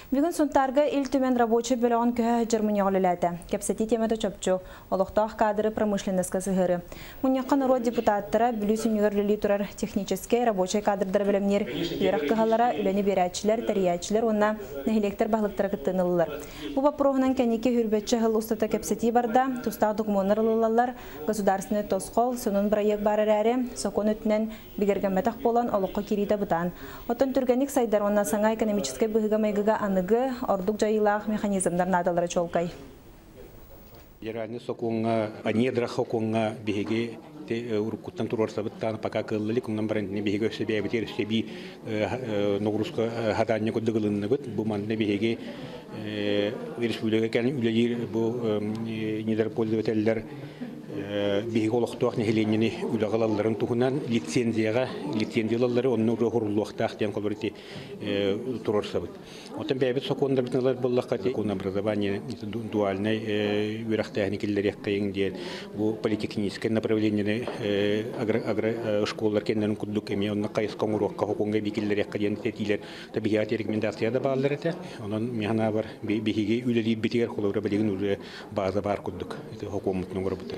Бүгін сонтарга ил түмен рабочий бөлігін көһі Жермания олылады. Кепсети темеді чөпчу, олықтақ кадры промышленностка сығыры. Мұнияққа народ депутаттары бүлісін үйірлілі тұрар технический рабочий кадрдар білімнер үйірақ кығалара үләні берәтчілер, тәриятчілер, онна нәхилектер бағлықтары күттінілілер. Бұл бапроғынан кәнеке хүрбетші ғыл ұстата кепсети барда, тұстақ документар ылылалар, государственный тосқол, сонун проект барыр әрі, сокон өтінен бігергенметақ болан олыққа керейді бұтан. Отын түргенік сайдар онна саңа экономический бұғыға майгыға аныгы, ордук жайылақ механизмдар надалары чолкай. Яраны соконга, анедрах соконга беге уркуттан турорсабыттан пока кыллык ундан барынны беге себе битер себе ногрузка хаданны коддыгылынны бит бу манны беге республика кан үлелер бу нидер пользовательлер беге олохтуак нехеленни улагалаларын тухунан лицензиялары онны урухурлуактак ден колбарити турорсабыт. Отан бәбит сокондар битналар боллаккати кон образование дуальный вирахтехникиллер яккайын ден бу политехническое направление агро школалар кеннен куддук эми онна кайыскан урукка хоконга бикиллер яккайын тетилер табият рекомендацияда баалар эте. Онан механа бар беге үлели битер колора билген уже база бар куддук. Это хокуматтын горбуты.